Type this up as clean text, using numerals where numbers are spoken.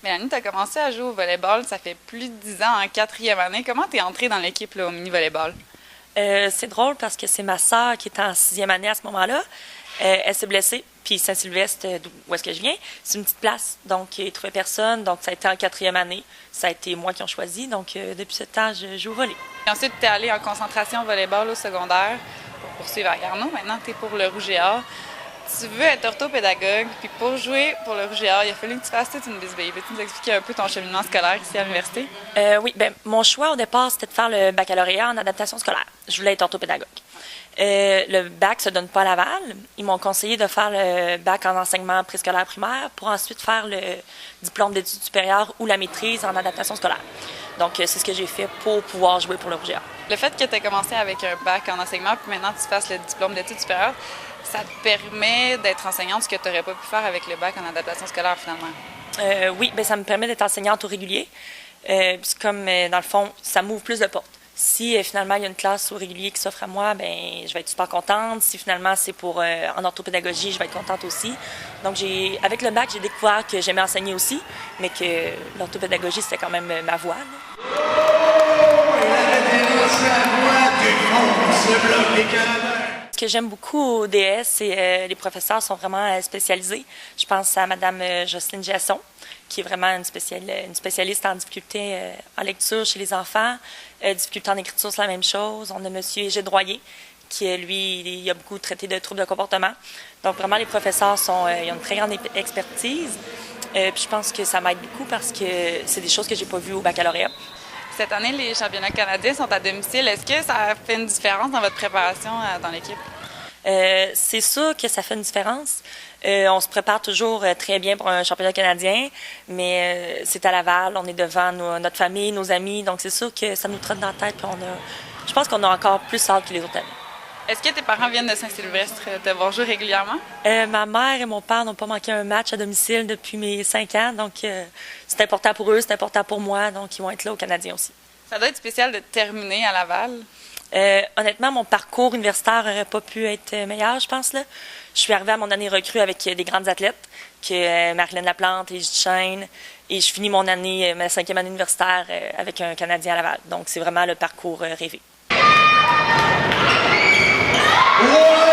Mélanie, tu as commencé à jouer au volleyball, ça fait plus de 10 ans, en quatrième année. Comment t'es entrée dans l'équipe là, au mini-volleyball? C'est drôle parce que c'est ma sœur qui était en sixième année à ce moment-là. Elle s'est blessée, puis Saint-Sylvestre, d'où est-ce que je viens, c'est une petite place, donc il ne trouvait personne, donc ça a été en quatrième année. Ça a été moi qui ont choisi, donc depuis ce temps, je joue au volley. Et ensuite, tu es allée en concentration volleyball au secondaire pour poursuivre à Garneau. Maintenant, tu es pour le Rouge et Or. Tu veux être orthopédagogue, puis pour jouer pour le Rouge et Or, il a fallu que tu fasses toute une bisbille. Peux-tu nous expliquer un peu ton cheminement scolaire ici à l'université? Oui, ben mon choix au départ, c'était de faire le baccalauréat en adaptation scolaire. Je voulais être orthopédagogue. Le bac se donne pas à Laval. Ils m'ont conseillé de faire le bac en enseignement préscolaire primaire pour ensuite faire le diplôme d'études supérieures ou la maîtrise en adaptation scolaire. Donc, c'est ce que j'ai fait pour pouvoir jouer pour le Rouge et Or. Le fait que tu aies commencé avec un bac en enseignement, puis maintenant tu fasses le diplôme d'études supérieures, ça te permet d'être enseignante, ce que tu n'aurais pas pu faire avec le bac en adaptation scolaire finalement. Oui, ben ça me permet d'être enseignante au régulier. Puis comme, dans le fond, ça m'ouvre plus de portes. Si finalement il y a une classe au régulier qui s'offre à moi, ben je vais être super contente. Si finalement c'est pour en orthopédagogie, je vais être contente aussi. Donc avec le bac, j'ai découvert que j'aimais enseigner aussi, mais que l'orthopédagogie c'était quand même ma voie. Ce que j'aime beaucoup au DS, c'est les professeurs sont vraiment spécialisés. Je pense à Madame Jocelyne Giasson, qui est vraiment une spécialiste en difficulté en lecture chez les enfants. Difficulté en écriture, c'est la même chose. On a Monsieur Égide Droyer, qui, lui, il a beaucoup traité de troubles de comportement. Donc, vraiment, les professeurs ils ont une très grande expertise. Puis je pense que ça m'aide beaucoup parce que c'est des choses que j'ai pas vues au baccalauréat. Cette année, les championnats canadiens sont à domicile. Est-ce que ça fait une différence dans votre préparation dans l'équipe? C'est sûr que ça fait une différence. On se prépare toujours très bien pour un championnat canadien, mais c'est à Laval, on est devant notre famille, nos amis, donc c'est sûr que ça nous trotte dans la tête. Puis je pense qu'on a encore plus hâte que les autres années. Est-ce que tes parents viennent de Saint-Sylvestre te voir jouer régulièrement? Ma mère et mon père n'ont pas manqué un match à domicile depuis mes 5 ans, donc c'est important pour eux, c'est important pour moi, donc ils vont être là au Canadien aussi. Ça doit être spécial de terminer à Laval. Honnêtement, mon parcours universitaire n'aurait pas pu être meilleur, je pense. Là. Je suis arrivée à mon année recrue avec des grandes athlètes, que Marilyn Laplante, Égide Duchesne, et je finis mon année, ma 5e année universitaire avec un Canadien à Laval. Donc, c'est vraiment le parcours rêvé. Wow!